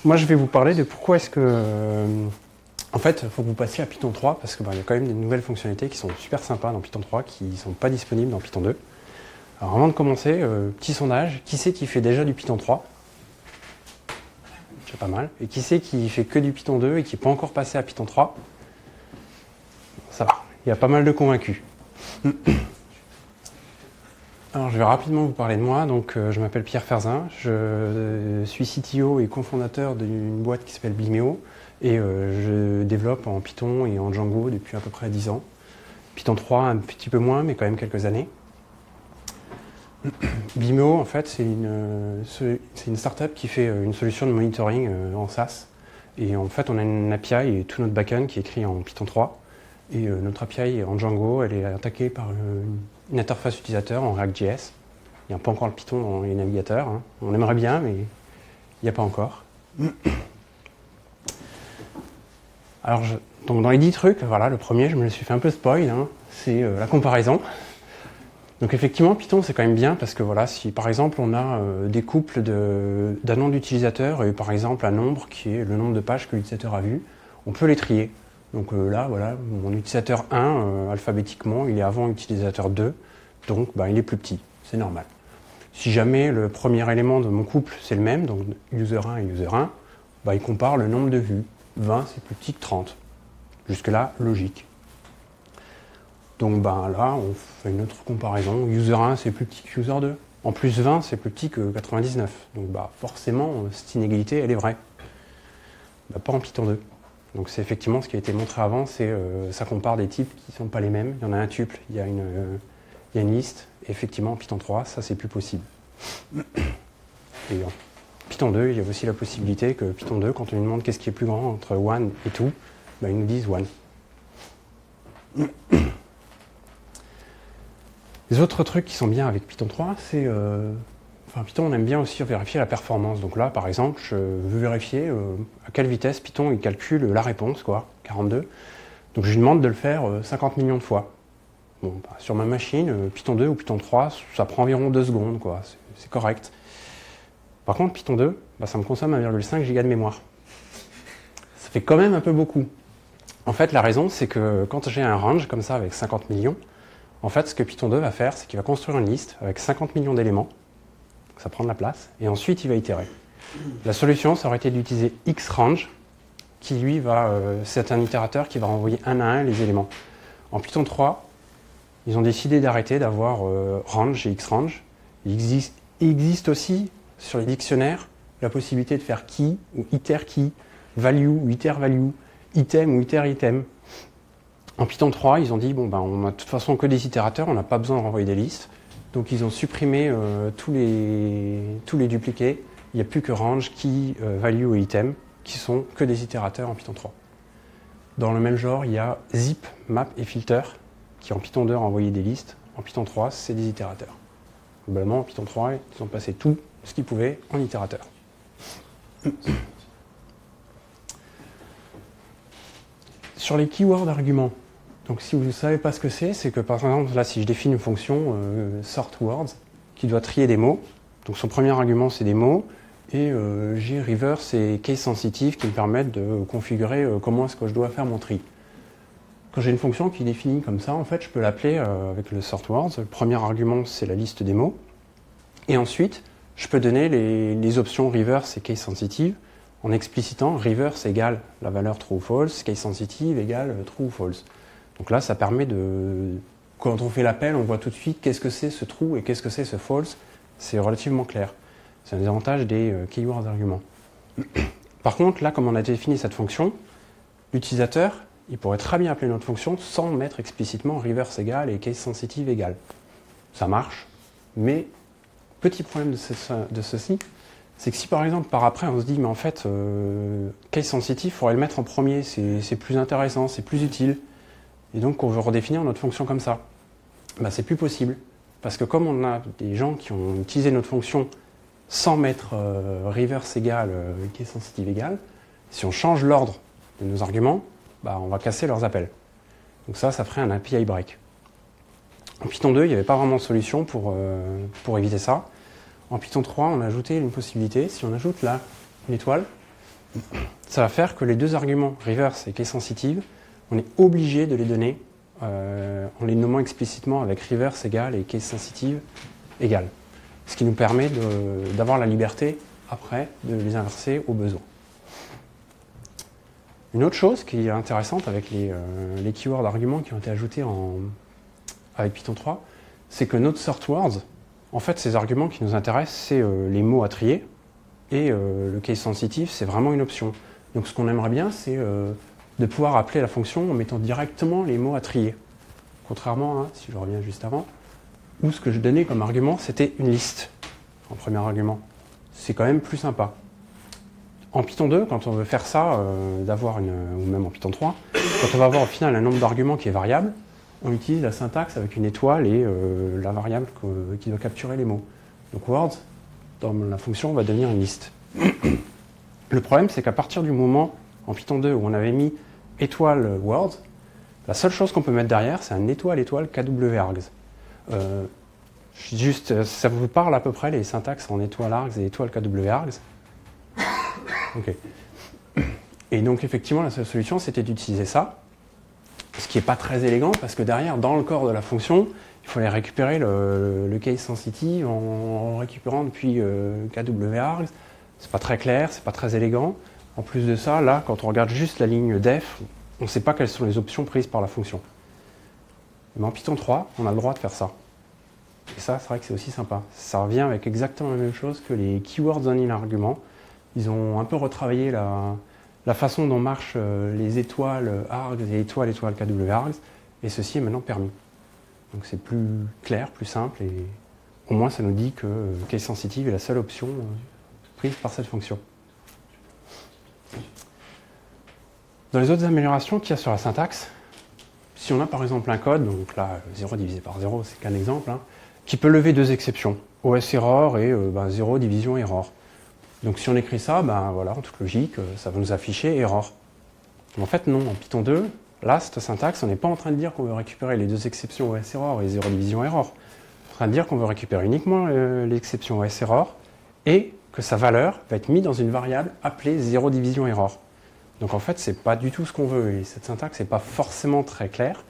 moi je vais vous parler de pourquoi est-ce que... en fait, il faut que vous passiez à Python 3 parce qu'il y a quand même des nouvelles fonctionnalités qui sont super sympas dans Python 3 qui ne sont pas disponibles dans Python 2. Alors avant de commencer, petit sondage, qui c'est qui fait déjà du Python 3? C'est pas mal. Et qui c'est qui fait que du Python 2 et qui n'est pas encore passé à Python 3? Ça va, il y a pas mal de convaincus. Alors je vais rapidement vous parler de moi. Donc je m'appelle Pierre Ferzin, je suis CTO et cofondateur d'une boîte qui s'appelle Bimeo et je développe en Python et en Django depuis à peu près 10 ans. Python 3 un petit peu moins, mais quand même quelques années. Bimeo, en fait, c'est une startup qui fait une solution de monitoring en SaaS. Et en fait, on a une API et tout notre backend qui est écrit en Python 3. Et notre API en Django, elle est attaquée par une interface utilisateur en React.js. Il n'y a pas encore le Python dans les navigateurs. Hein. On aimerait bien, mais il n'y a pas encore. Alors, donc dans les 10 trucs, voilà, le premier, je me le suis fait un peu spoil, hein, c'est la comparaison. Donc effectivement, Python, c'est quand même bien parce que voilà, si par exemple on a des couples d'un nom d'utilisateur et par exemple un nombre qui est le nombre de pages que l'utilisateur a vu, on peut les trier. Donc là, voilà, mon utilisateur 1, alphabétiquement, il est avant l'utilisateur 2, donc il est plus petit, c'est normal. Si jamais le premier élément de mon couple, c'est le même, donc user 1 et user 1, il compare le nombre de vues. 20, c'est plus petit que 30. Jusque-là, logique. Donc là, on fait une autre comparaison. User 1, c'est plus petit que user 2. En plus, 20, c'est plus petit que 99. Donc forcément, cette inégalité, elle est vraie. Pas en Python 2. Donc c'est effectivement ce qui a été montré avant, c'est ça compare des types qui ne sont pas les mêmes. Il y en a un tuple, il y a une liste. Et effectivement, en Python 3, ça, c'est plus possible. Et en Python 2, il y a aussi la possibilité que Python 2, quand on lui demande qu'est-ce qui est plus grand entre 1 et 2, ils nous disent 1. Les autres trucs qui sont bien avec Python 3, c'est... Python, on aime bien aussi vérifier la performance. Donc là, par exemple, je veux vérifier à quelle vitesse Python il calcule la réponse, 42. Donc je lui demande de le faire 50 millions de fois. Bon, sur ma machine, Python 2 ou Python 3, ça prend environ 2 secondes, c'est correct. Par contre, Python 2, ça me consomme 1,5 giga de mémoire. Ça fait quand même un peu beaucoup. En fait, la raison, c'est que quand j'ai un range comme ça avec 50 millions, en fait, ce que Python 2 va faire, c'est qu'il va construire une liste avec 50 millions d'éléments. Ça prend de la place. Et ensuite, il va itérer. La solution, ça aurait été d'utiliser xrange, qui lui c'est un itérateur qui va renvoyer un à un les éléments. En Python 3, ils ont décidé d'arrêter d'avoir range et xrange. Il existe aussi sur les dictionnaires la possibilité de faire key ou iter key, value ou iter value, item ou iter item. En Python 3, ils ont dit on a de toute façon que des itérateurs, on n'a pas besoin de renvoyer des listes. Donc ils ont supprimé tous les dupliqués. Il n'y a plus que range, key, value et item qui sont que des itérateurs en Python 3. Dans le même genre, il y a zip, map et filter qui en Python 2 renvoyaient des listes. En Python 3, c'est des itérateurs. Globalement, en Python 3, ils ont passé tout ce qu'ils pouvaient en itérateur. Sur les keywords arguments, donc si vous ne savez pas ce que c'est que par exemple, là, si je définis une fonction sortWords qui doit trier des mots, donc son premier argument, c'est des mots, et j'ai reverse et case sensitive qui me permettent de configurer comment est-ce que je dois faire mon tri. Quand j'ai une fonction qui est définie comme ça, en fait, je peux l'appeler avec le sortWords. Le premier argument, c'est la liste des mots. Et ensuite, je peux donner les options reverse et case sensitive en explicitant reverse égale la valeur true ou false, case sensitive égale true ou false. Donc là, ça permet de... Quand on fait l'appel, on voit tout de suite qu'est-ce que c'est ce true et qu'est-ce que c'est ce false. C'est relativement clair. C'est un des avantages des keywords arguments. Par contre, là, comme on a défini cette fonction, l'utilisateur, il pourrait très bien appeler notre fonction sans mettre explicitement reverse égale et case sensitive égale. Ça marche, mais petit problème de ceci, c'est que si par exemple par après on se dit mais en fait case sensitive, il faudrait le mettre en premier, c'est plus intéressant, c'est plus utile, et donc on veut redéfinir notre fonction comme ça, c'est plus possible. Parce que comme on a des gens qui ont utilisé notre fonction sans mettre reverse égale, case sensitive égale, si on change l'ordre de nos arguments, on va casser leurs appels. Donc ça ferait un API break. En Python 2, il n'y avait pas vraiment de solution pour éviter ça. En Python 3, on a ajouté une possibilité. Si on ajoute là une étoile, ça va faire que les deux arguments, reverse et case sensitive, on est obligé de les donner en les nommant explicitement avec reverse égale et case sensitive égale. Ce qui nous permet d'avoir la liberté, après, de les inverser au besoin. Une autre chose qui est intéressante avec les keywords arguments qui ont été ajoutés avec Python 3, c'est que notre sort words, en fait, ces arguments qui nous intéressent, c'est les mots à trier, et le case sensitive, c'est vraiment une option. Donc ce qu'on aimerait bien, c'est de pouvoir appeler la fonction en mettant directement les mots à trier. Contrairement à, si je reviens juste avant, où ce que je donnais comme argument, c'était une liste en premier argument. C'est quand même plus sympa. En Python 2, quand on veut faire ça, ou même en Python 3, quand on va avoir au final un nombre d'arguments qui est variable, on utilise la syntaxe avec une étoile et la variable qui doit capturer les mots. Donc words, dans la fonction, va devenir une liste. Le problème, c'est qu'à partir du moment, en Python 2, où on avait mis étoile words, la seule chose qu'on peut mettre derrière, c'est un étoile kwargs. Juste, ça vous parle à peu près les syntaxes en étoile args et étoile kwargs? Ok. Et donc effectivement, la seule solution, c'était d'utiliser ça, ce qui n'est pas très élégant, parce que derrière, dans le corps de la fonction, il fallait récupérer le case sensitive en récupérant depuis kwargs. C'est pas très clair, c'est pas très élégant. En plus de ça, là, quand on regarde juste la ligne def, on ne sait pas quelles sont les options prises par la fonction. Mais en Python 3, on a le droit de faire ça. Et ça, c'est vrai que c'est aussi sympa. Ça revient avec exactement la même chose que les keywords en argument. Ils ont un peu retravaillé la façon dont marchent les étoiles args et étoiles kwargs, et ceci est maintenant permis. Donc c'est plus clair, plus simple, et au moins ça nous dit que case sensitive est la seule option prise par cette fonction. Dans les autres améliorations qu'il y a sur la syntaxe, si on a par exemple un code, donc là 0 divisé par 0, c'est qu'un exemple, qui peut lever deux exceptions, OS error et 0 division error. Donc si on écrit ça, voilà, en toute logique, ça va nous afficher error. Mais en fait non, en Python 2, là, cette syntaxe, on n'est pas en train de dire qu'on veut récupérer les deux exceptions OS error et 0 division error. On est en train de dire qu'on veut récupérer uniquement l'exception OS error et que sa valeur va être mise dans une variable appelée 0 division error. Donc en fait, c'est pas du tout ce qu'on veut, et cette syntaxe n'est pas forcément très claire.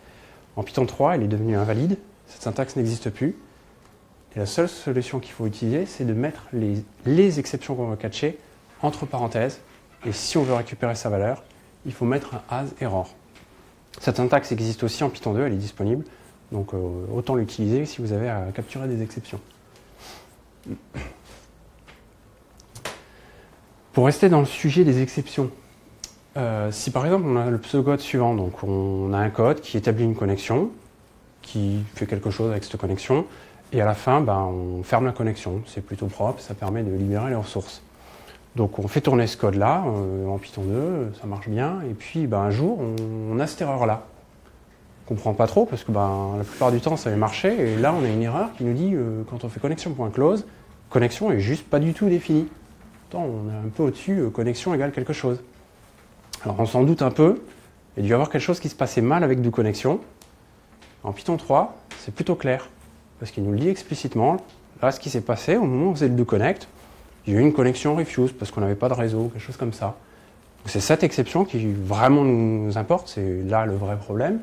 En Python 3, elle est devenue invalide, cette syntaxe n'existe plus, et la seule solution qu'il faut utiliser, c'est de mettre les exceptions qu'on veut catcher entre parenthèses, et si on veut récupérer sa valeur, il faut mettre un as error. Cette syntaxe existe aussi en Python 2, elle est disponible, donc autant l'utiliser si vous avez à capturer des exceptions. Pour rester dans le sujet des exceptions, si par exemple on a le pseudocode suivant, donc on a un code qui établit une connexion, qui fait quelque chose avec cette connexion, et à la fin on ferme la connexion, c'est plutôt propre, ça permet de libérer les ressources. Donc on fait tourner ce code-là en Python 2, ça marche bien, et puis un jour on a cette erreur-là. On ne comprend pas trop parce que la plupart du temps ça avait marché, et là on a une erreur qui nous dit quand on fait connexion.close, connexion est juste pas du tout définie. Pourtant on est un peu au-dessus, connexion égale quelque chose. Alors on s'en doute un peu, il y a dû y avoir quelque chose qui se passait mal avec doConnexion. En Python 3, c'est plutôt clair, parce qu'il nous le dit explicitement. Là, ce qui s'est passé, au moment où on faisait le doConnect, il y a eu une connexion refuse, parce qu'on n'avait pas de réseau, quelque chose comme ça. C'est cette exception qui vraiment nous importe, c'est là le vrai problème.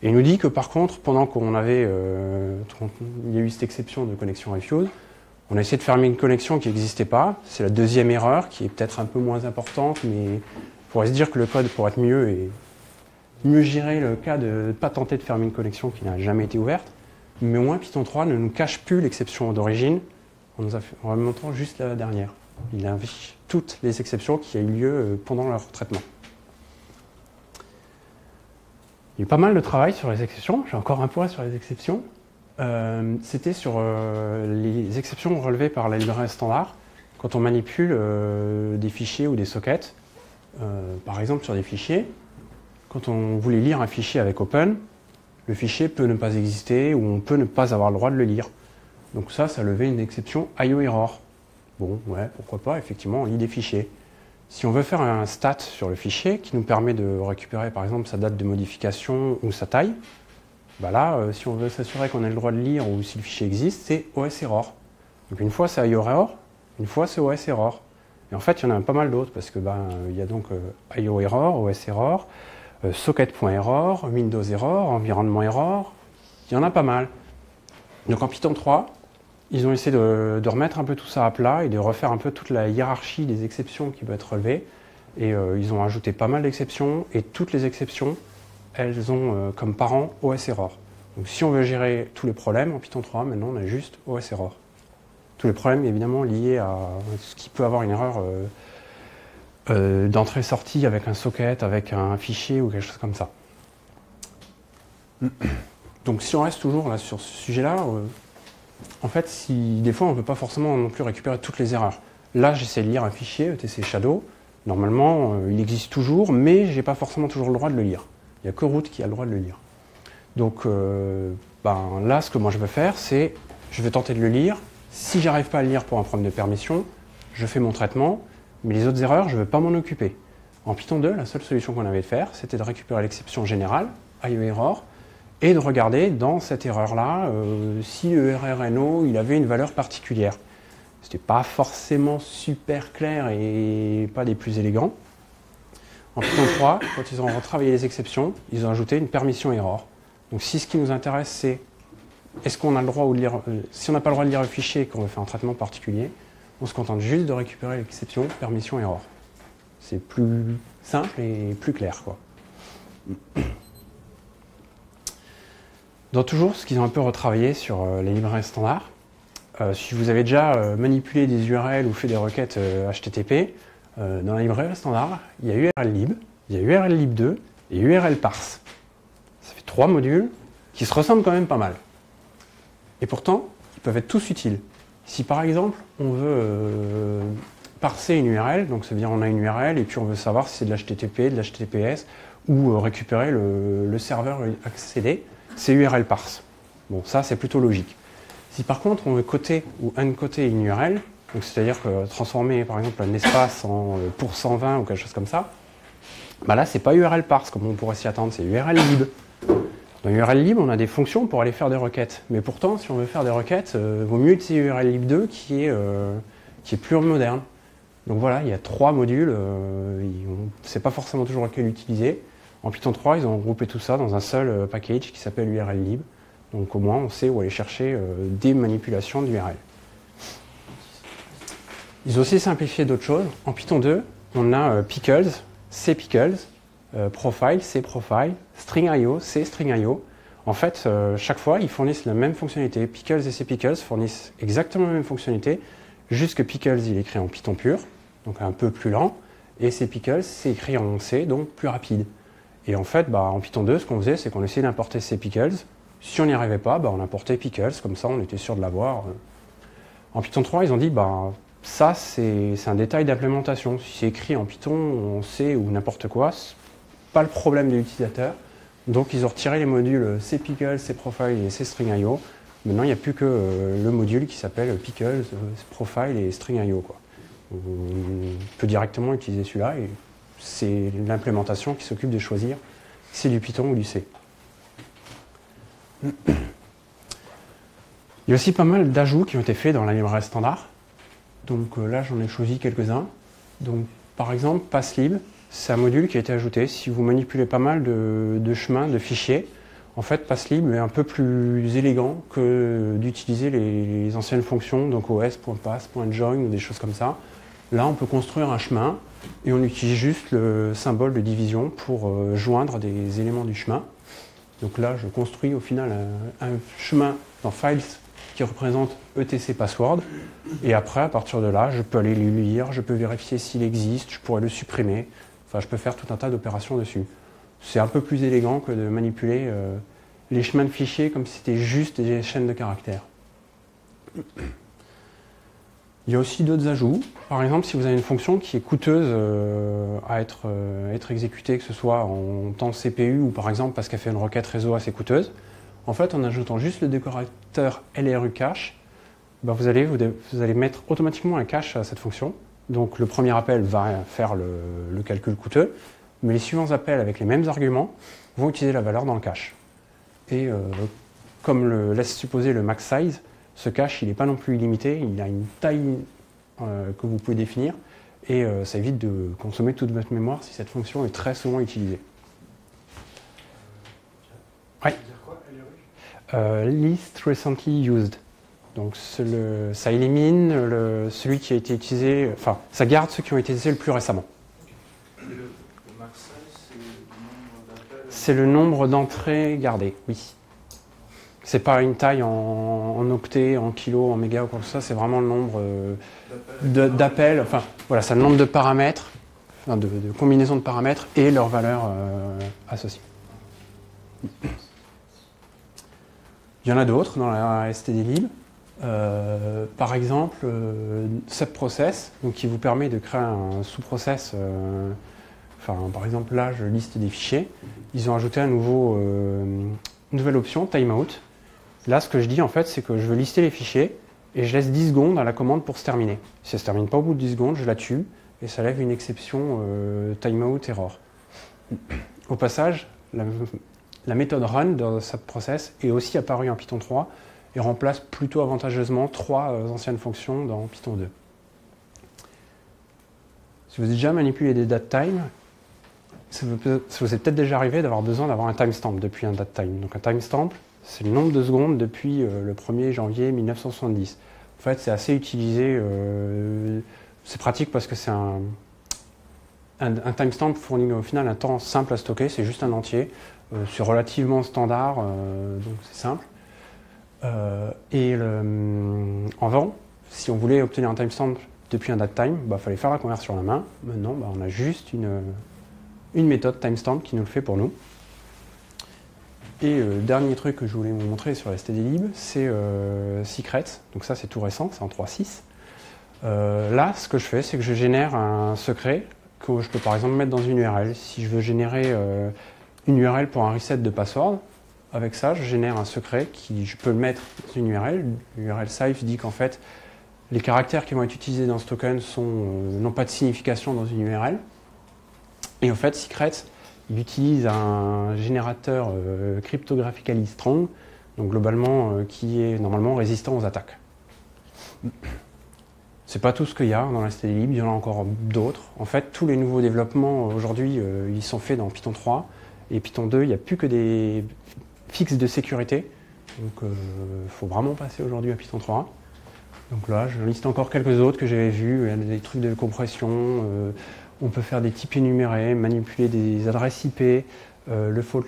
Et il nous dit que par contre, pendant qu'on avait, il y a eu cette exception de connexion refuse, on a essayé de fermer une connexion qui n'existait pas. C'est la deuxième erreur, qui est peut-être un peu moins importante, mais on pourrait se dire que le code pourrait être mieux et mieux gérer le cas de ne pas tenter de fermer une connexion qui n'a jamais été ouverte. Mais au moins, Python 3 ne nous cache plus l'exception d'origine en remontant juste la dernière. Il affiche toutes les exceptions qui ont eu lieu pendant leur traitement. Il y a eu pas mal de travail sur les exceptions. J'ai encore un point sur les exceptions. C'était sur les exceptions relevées par la librairie standard quand on manipule des fichiers ou des sockets. Par exemple, sur des fichiers, quand on voulait lire un fichier avec Open, le fichier peut ne pas exister ou on peut ne pas avoir le droit de le lire. Donc ça levait une exception IO error. Bon, ouais, pourquoi pas, effectivement, on lit des fichiers. Si on veut faire un stat sur le fichier qui nous permet de récupérer par exemple sa date de modification ou sa taille, si on veut s'assurer qu'on a le droit de lire ou si le fichier existe, c'est OS error. Donc une fois c'est IO error, une fois c'est OS error. Et en fait, il y en a pas mal d'autres, parce que il y a donc IO error, OS error, socket.error, Windows error, environnement error, il y en a pas mal. Donc en Python 3, ils ont essayé de remettre un peu tout ça à plat et de refaire un peu toute la hiérarchie des exceptions qui peut être relevée. Et ils ont ajouté pas mal d'exceptions, et toutes les exceptions, elles ont comme parent OS error. Donc si on veut gérer tous les problèmes en Python 3, maintenant on a juste OS error. Tous les problèmes évidemment liés à ce qui peut avoir une erreur d'entrée-sortie avec un socket, avec un fichier ou quelque chose comme ça. Donc si on reste toujours là sur ce sujet-là, en fait, des fois on ne peut pas forcément non plus récupérer toutes les erreurs. Là, j'essaie de lire un fichier ETC Shadow. Normalement, il existe toujours, mais je n'ai pas forcément toujours le droit de le lire. Il n'y a que root qui a le droit de le lire. Donc là, ce que moi je veux faire, c'est je vais tenter de le lire. Si j'arrive pas à le lire pour un problème de permission, je fais mon traitement, mais les autres erreurs, je ne veux pas m'en occuper. En Python 2, la seule solution qu'on avait de faire, c'était de récupérer l'exception générale, IO error, et de regarder dans cette erreur-là si le RRNO il avait une valeur particulière. C'était pas forcément super clair et pas des plus élégants. En Python 3, quand ils ont retravaillé les exceptions, ils ont ajouté une permission error. Donc si ce qui nous intéresse, c'est est-ce qu'on a le droit de lire, si on n'a pas le droit de lire le fichier et qu'on veut faire un traitement particulier, on se contente juste de récupérer l'exception permission error. C'est plus simple et plus clair, quoi. Dans toujours, ce qu'ils ont un peu retravaillé sur les librairies standards, si vous avez déjà manipulé des URL ou fait des requêtes HTTP, dans la librairie standard, il y a URLlib, il y a URLlib2 et URLparse. Ça fait 3 modules qui se ressemblent quand même pas mal. Et pourtant, ils peuvent être tous utiles. Si par exemple, on veut parser une URL, donc ça veut dire on a une URL et puis on veut savoir si c'est de l'HTTP, de l'HTTPS ou récupérer le serveur accédé, c'est URLparse. Bon, ça c'est plutôt logique. Si par contre on veut coter ou uncoter une URL, donc c'est-à-dire que transformer par exemple un espace en %20 ou quelque chose comme ça, là c'est pas URLparse comme on pourrait s'y attendre, c'est URLlib. Dans URLlib, on a des fonctions pour aller faire des requêtes. Mais pourtant, si on veut faire des requêtes, vaut mieux utiliser URLlib2 qui est plus moderne. Donc voilà, il y a 3 modules, c'est pas forcément toujours lequel utiliser. En Python 3, ils ont regroupé tout ça dans un seul package qui s'appelle URLlib. Donc au moins, on sait où aller chercher des manipulations d'URL. Ils ont aussi simplifié d'autres choses. En Python 2, on a pickles, cpickles, profile, cprofile, string.io, cstring.io. En fait, chaque fois, ils fournissent la même fonctionnalité. Pickles et cpickles fournissent exactement la même fonctionnalité, juste que pickles, il est écrit en Python pur, donc un peu plus lent, et cpickles, c'est écrit en C, donc plus rapide. Et en fait, en Python 2, ce qu'on faisait, c'est qu'on essayait d'importer cpickles. Si on n'y arrivait pas, on importait pickles, comme ça, on était sûr de l'avoir. En Python 3, ils ont dit, ça, c'est un détail d'implémentation. Si c'est écrit en Python, en C ou n'importe quoi, pas le problème de l'utilisateur. Donc ils ont retiré les modules cpickles, cprofile et cstring.io. Maintenant il n'y a plus que le module qui s'appelle pickles, profile et string.io. On peut directement utiliser celui-là et c'est l'implémentation qui s'occupe de choisir si c'est du Python ou du C. Il y a aussi pas mal d'ajouts qui ont été faits dans la librairie standard. Donc là j'en ai choisi quelques-uns. Donc par exemple passlib. C'est un module qui a été ajouté. Si vous manipulez pas mal de chemins, de fichiers, en fait, passlib est un peu plus élégant que d'utiliser les anciennes fonctions, donc os.pass, .join ou des choses comme ça. Là, on peut construire un chemin et on utilise juste le symbole de division pour joindre des éléments du chemin. Donc là, je construis au final un chemin dans files qui représente etc password. Et après, à partir de là, je peux aller le lire, je peux vérifier s'il existe, je pourrais le supprimer. Enfin, je peux faire tout un tas d'opérations dessus. C'est un peu plus élégant que de manipuler les chemins de fichiers comme si c'était juste des chaînes de caractères. Il y a aussi d'autres ajouts. Par exemple, si vous avez une fonction qui est coûteuse à être exécutée, que ce soit en temps CPU ou par exemple parce qu'elle fait une requête réseau assez coûteuse, en fait, en ajoutant juste le décorateur LRU cache, vous allez mettre automatiquement un cache à cette fonction. Donc le premier appel va faire le calcul coûteux, mais les suivants appels avec les mêmes arguments vont utiliser la valeur dans le cache. Et comme le laisse supposer le max size, ce cache il n'est pas non plus illimité, il a une taille que vous pouvez définir, et ça évite de consommer toute votre mémoire si cette fonction est très souvent utilisée. Oui. Least recently used. Donc ça élimine celui qui a été utilisé, enfin ça garde ceux qui ont été utilisés le plus récemment. Et le max size, c'est le nombre d'appels? C'est le nombre d'entrées gardées, oui. C'est pas une taille en octets, en kilos, en mégas ou quoi que ce soit, c'est vraiment le nombre d'appels, enfin voilà, c'est le nombre de paramètres, enfin, de combinaisons de paramètres et leurs valeurs associées. Il y en a d'autres dans la stdlib. Par exemple, subprocess, donc qui vous permet de créer un sous-process. Par exemple, là, je liste des fichiers. Ils ont ajouté une nouvelle option, timeout. Là, ce que je dis, en fait, c'est que je veux lister les fichiers et je laisse 10 secondes à la commande pour se terminer. Si ça ne se termine pas au bout de 10 secondes, je la tue et ça lève une exception timeout error. Au passage, la méthode run dans subprocess est aussi apparue en Python 3 et remplace plutôt avantageusement 3 anciennes fonctions dans Python 2. Si vous avez déjà manipulé des datetime, ça vous est peut-être déjà arrivé d'avoir besoin d'avoir un timestamp depuis un datetime. Donc un timestamp, c'est le nombre de secondes depuis le 1er janvier 1970. En fait, c'est assez utilisé, c'est pratique parce que c'est un timestamp fournit au final un temps simple à stocker, c'est juste un entier. C'est relativement standard, donc c'est simple. Avant, si on voulait obtenir un timestamp depuis un datetime, il fallait faire la conversion à la main. Maintenant, on a juste une méthode timestamp qui nous le fait pour nous. Et dernier truc que je voulais vous montrer sur la stdlib, c'est Secrets. Donc ça, c'est tout récent, c'est en 3.6. Là, ce que je fais, c'est que je génère un secret que je peux par exemple mettre dans une URL. Si je veux générer une URL pour un reset de password, avec ça, je génère un secret je peux le mettre dans une URL. L'URL safe dit qu'en fait, les caractères qui vont être utilisés dans ce token n'ont pas de signification dans une URL. Et en fait, Secrets, il utilise un générateur cryptographically strong, donc globalement qui est normalement résistant aux attaques. C'est pas tout ce qu'il y a dans la stdlib, il y en a encore d'autres. En fait, tous les nouveaux développements aujourd'hui, ils sont faits dans Python 3. Et Python 2, il n'y a plus que des fixes de sécurité. Donc il faut vraiment passer aujourd'hui à Python 3. Donc là, je liste encore quelques autres que j'avais vus. Il y a des trucs de compression. On peut faire des types énumérés, manipuler des adresses IP. Le fault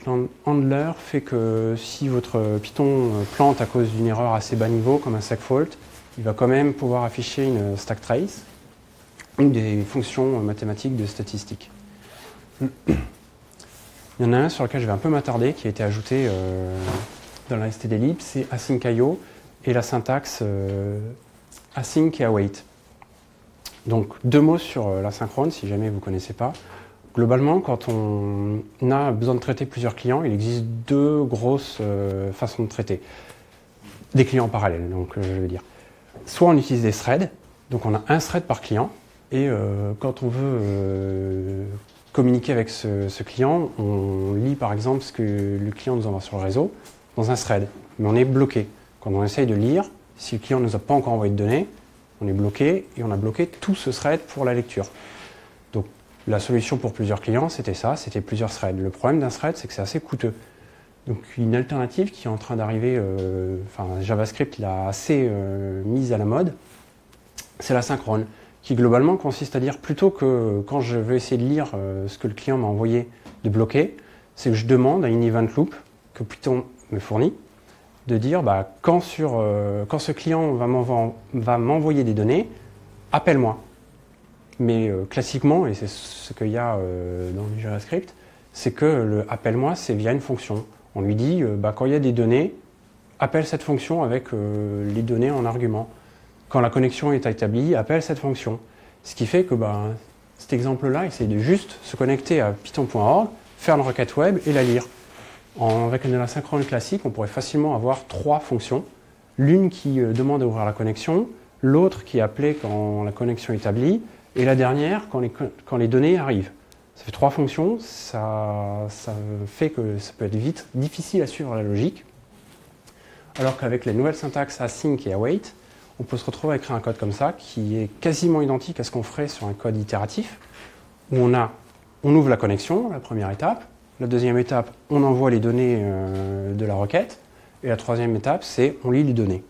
handler fait que si votre Python plante à cause d'une erreur assez bas niveau, comme un segfault, il va quand même pouvoir afficher une stack trace ou des fonctions mathématiques de statistiques. Il y en a un sur lequel je vais un peu m'attarder, qui a été ajouté dans la stdlib, c'est async.io et la syntaxe async et await. Donc, 2 mots sur l'asynchrone, si jamais vous ne connaissez pas. Globalement, quand on a besoin de traiter plusieurs clients, il existe 2 grosses façons de traiter. Des clients parallèles, donc je veux dire. Soit on utilise des threads, donc on a un thread par client, et quand on veut communiquer avec ce client, on lit par exemple ce que le client nous envoie sur le réseau dans un thread, mais on est bloqué. Quand on essaye de lire, si le client ne nous a pas encore envoyé de données, on est bloqué et on a bloqué tout ce thread pour la lecture. Donc la solution pour plusieurs clients, c'était ça, c'était plusieurs threads. Le problème d'un thread, c'est que c'est assez coûteux. Donc une alternative qui est en train d'arriver, JavaScript l'a assez mise à la mode, c'est l'asynchrone, qui globalement consiste à dire plutôt que quand je veux essayer de lire ce que le client m'a envoyé de bloquer, c'est que je demande à une event loop que Python me fournit de dire quand ce client va m'envoyer des données, appelle-moi. Mais classiquement, et c'est ce qu'il y a dans le JavaScript, c'est que le appelle-moi, c'est via une fonction. On lui dit, quand il y a des données, appelle cette fonction avec les données en argument. Quand la connexion est établie, appelle cette fonction. Ce qui fait que cet exemple-là, c'est de juste se connecter à python.org, faire une requête web et la lire. Avec de l'asynchrone classique, on pourrait facilement avoir 3 fonctions. L'une qui demande à ouvrir la connexion, l'autre qui est appelée quand la connexion est établie, et la dernière quand les données arrivent. Ça fait 3 fonctions, ça fait que ça peut être vite difficile à suivre la logique. Alors qu'avec les nouvelles syntaxes async et await, on peut se retrouver à écrire un code comme ça, qui est quasiment identique à ce qu'on ferait sur un code itératif, où on ouvre la connexion, la première étape. La deuxième étape, on envoie les données de la requête. Et la troisième étape, c'est on lit les données.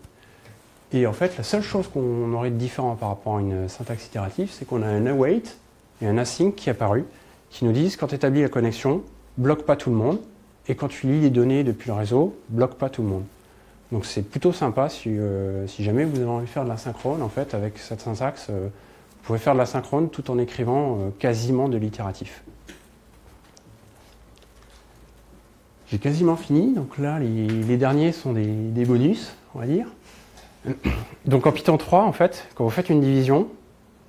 Et en fait, la seule chose qu'on aurait de différent par rapport à une syntaxe itérative, c'est qu'on a un await et un async qui est apparu, qui nous disent quand tu établis la connexion, bloque pas tout le monde, et quand tu lis les données depuis le réseau, bloque pas tout le monde. Donc c'est plutôt sympa si jamais vous avez envie de faire de l'asynchrone, en fait, avec cette syntaxe, vous pouvez faire de l'asynchrone tout en écrivant quasiment de l'itératif. J'ai quasiment fini, donc là les derniers sont des bonus, on va dire. Donc en Python 3, en fait, quand vous faites une division,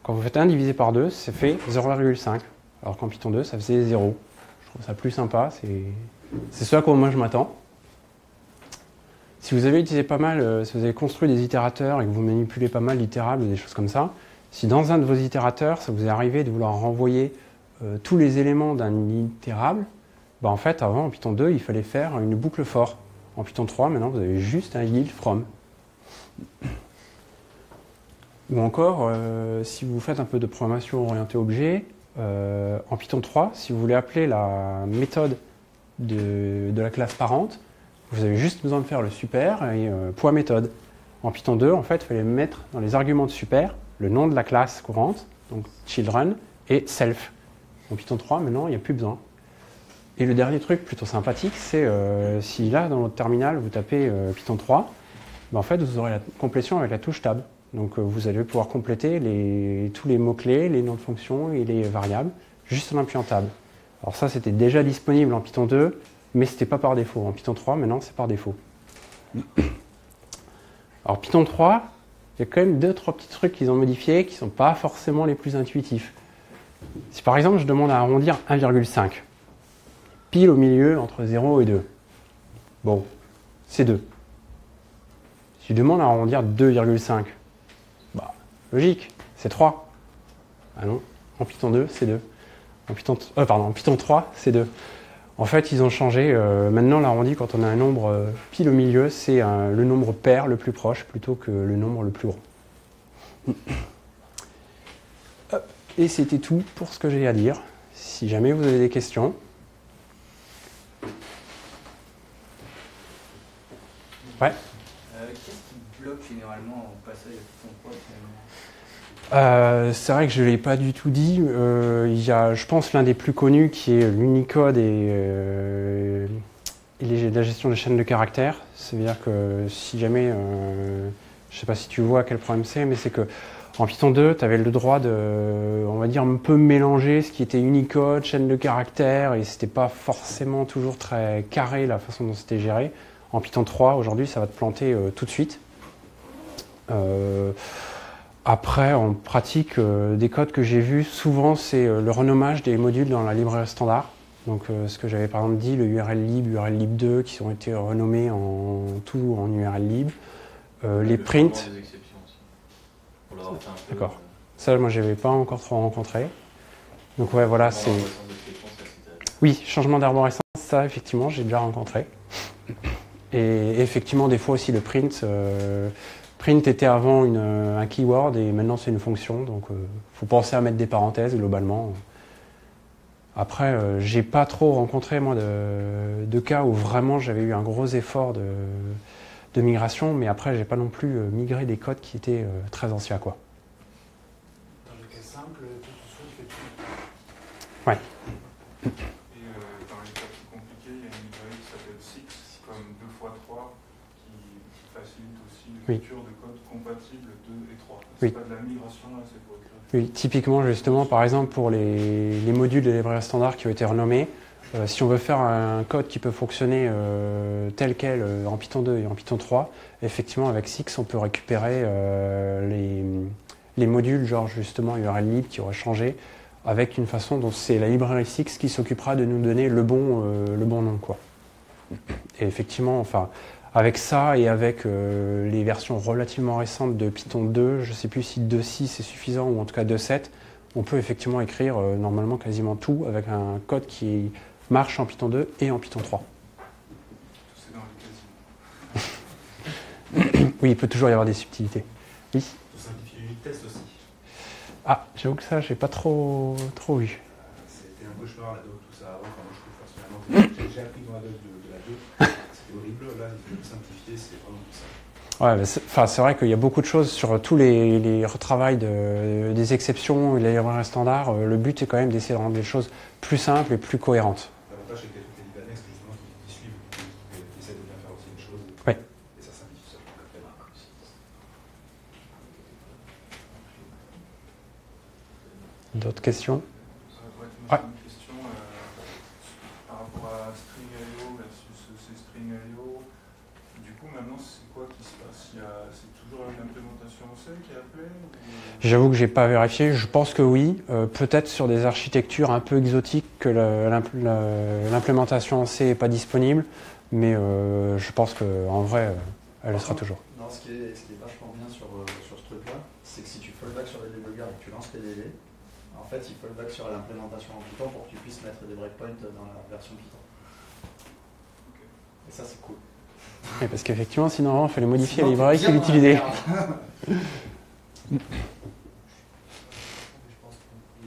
quand vous faites 1 divisé par 2, ça fait 0,5. Alors qu'en Python 2, ça faisait 0. Je trouve ça plus sympa, c'est ce à quoi moi je m'attends. Si vous avez utilisé pas mal, si vous avez construit des itérateurs et que vous manipulez pas mal d'itérables ou des choses comme ça, si dans un de vos itérateurs, ça vous est arrivé de vouloir renvoyer tous les éléments d'un itérable, bah en fait, avant, en Python 2, il fallait faire une boucle for. En Python 3, maintenant, vous avez juste un yield from. Ou encore, si vous faites un peu de programmation orientée objet, en Python 3, si vous voulez appeler la méthode de la classe parente, vous avez juste besoin de faire le super et point méthode. En Python 2, en fait, il fallait mettre dans les arguments de super le nom de la classe courante, donc children, et self. En Python 3, maintenant, il n'y a plus besoin. Et le dernier truc plutôt sympathique, c'est si là, dans votre terminal, vous tapez Python 3, ben en fait, vous aurez la complétion avec la touche tab. Donc vous allez pouvoir compléter tous les mots-clés, les noms de fonctions et les variables, juste en appuyant tab. Alors ça, c'était déjà disponible en Python 2, mais ce n'était pas par défaut. En Python 3, maintenant, c'est par défaut. Alors Python 3, il y a quand même 2-3 petits trucs qu'ils ont modifiés qui ne sont pas forcément les plus intuitifs. Si par exemple, je demande à arrondir 1,5, pile au milieu entre 0 et 2. Bon, c'est 2. Si je demande à arrondir 2,5, bah, logique, c'est 3. Ah non, en Python 2, c'est 2. En Python 3, c'est 2. En fait, ils ont changé. Maintenant, l'arrondi, quand on a un nombre pile au milieu, c'est le nombre pair le plus proche plutôt que le nombre le plus gros. Et c'était tout pour ce que j'ai à dire. Si jamais vous avez des questions. Ouais. Qu'est-ce qui bloque généralement au passage à Python 3 finalement? C'est vrai que je ne l'ai pas du tout dit. Il y a, je pense, l'un des plus connus qui est l'Unicode et la gestion des chaînes de caractères. C'est-à-dire que si jamais, je ne sais pas si tu vois quel problème c'est, mais c'est que en Python 2, tu avais le droit de, on va dire, un peu mélanger ce qui était Unicode, chaîne de caractères, et c'était pas forcément toujours très carré la façon dont c'était géré. En Python 3, aujourd'hui, ça va te planter tout de suite. Après, en pratique, des codes que j'ai vus, souvent, c'est le renommage des modules dans la librairie standard. Donc, ce que j'avais par exemple dit, le URL lib, URL lib2, qui ont été renommés en tout en URL lib. Les prints. D'accord. Ça, moi, je n'avais pas encore trop rencontré. Donc, ouais, voilà, c'est. Oui, changement d'arborescence, ça, effectivement, j'ai déjà rencontré. Et effectivement, des fois aussi, le print. Print était avant un keyword et maintenant c'est une fonction, donc il faut penser à mettre des parenthèses globalement. Après, j'ai pas trop rencontré moi de cas où vraiment j'avais eu un gros effort de migration, mais après j'ai pas non plus migré des codes qui étaient très anciens quoi. Dans le cas simple, tout de suite fait tout. Ouais. Et dans les cas plus compliqués, il y a une librairie qui s'appelle Six, comme 2x3, qui facilite aussi l'écriture de code compatible 2 et 3. C'est pas de la migration, là, c'est pour écrire. Oui, typiquement, justement, par exemple, pour les modules de librairie standard qui ont été renommés, si on veut faire un code qui peut fonctionner tel quel en Python 2 et en Python 3, effectivement, avec Six, on peut récupérer les modules, genre justement URL lib qui auraient changé, avec une façon dont c'est la librairie Six qui s'occupera de nous donner le bon nom, quoi. Et effectivement, enfin, avec ça et avec les versions relativement récentes de Python 2, je ne sais plus si 2.6 est suffisant ou en tout cas 2.7, on peut effectivement écrire normalement quasiment tout avec un code qui marche en Python 2 et en Python 3. C'est dans les quasiment. Oui, il peut toujours y avoir des subtilités. Oui. Pour simplifier l'unit test aussi. Ah, j'avoue que ça, j'ai pas trop vu. C'était un cauchemar la doc, tout ça avant. Enfin, moi, je trouve personnellement, j'ai appris dans la doc de la 2. C'était horrible. Là, de simplifier, c'est vraiment tout ça. Ouais, c'est vrai qu'il y a beaucoup de choses sur tous les retravails des exceptions et les librairies standards. Le but est quand même d'essayer de rendre les choses plus simples et plus cohérentes. L'avantage, c'est qu'il y a toutes les libanais justement qui suivent, qui essaient de bien faire aussi les choses. Ouais. Et ça simplifie ça. D'autres questions? Ouais. Une question par rapport à String.io versus C-String.io. Du coup, maintenant, c'est quoi qui se passe? C'est toujours une implémentation C qui est appelée J'avoue que j'ai pas vérifié. Je pense que oui. Peut-être sur des architectures un peu exotiques que l'implémentation en C n'est pas disponible. Mais je pense qu'en vrai, elle le sera toujours. Non, ce qui est vachement bien sur ce truc-là, c'est que si tu fallback sur les débugger et que tu lances les délais, en fait, il fallback sur l'implémentation en Python pour que tu puisses mettre des breakpoints dans la version Python. Okay. Et ça, c'est cool. Oui, parce qu'effectivement, sinon, il fallait modifier Sinon, les librairies qu'il utilisait. Je pense qu'il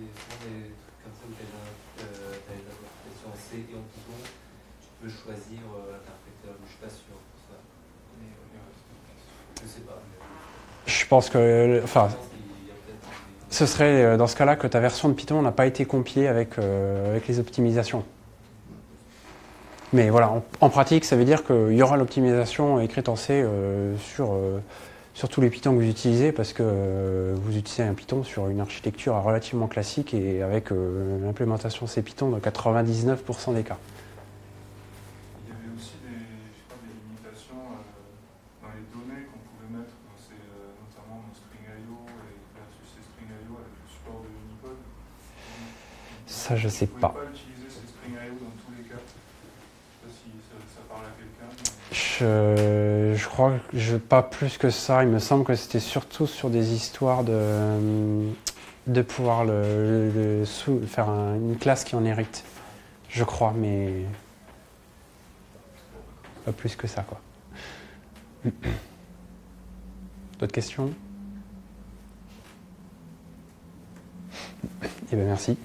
y a souvent des trucs comme ça où tu as des interprétations en C et en Python. Tu peux choisir l'interpréteur, je suis pas sûr pour ça. Mais je sais pas. Je pense que, enfin, ce serait dans ce cas-là que ta version de Python n'a pas été compilée avec les optimisations. Mais voilà, en pratique, ça veut dire qu'il y aura l'optimisation écrite en C sur tous les Pythons que vous utilisez, parce que vous utilisez un Python sur une architecture relativement classique et avec l'implémentation C Python dans 99% des cas. Il y avait aussi des limitations dans les données qu'on pouvait mettre, notamment dans String.io et versus String.io avec le support de Unicode. Ça, je sais pas. On ne pouvait pas utiliser String.io dans tous les cas. Je ne sais pas si ça parle à quelqu'un. Je crois que pas plus que ça. Il me semble que c'était surtout sur des histoires de pouvoir faire une classe qui en hérite. Je crois, mais pas plus que ça, quoi. D'autres questions? Eh bien, merci.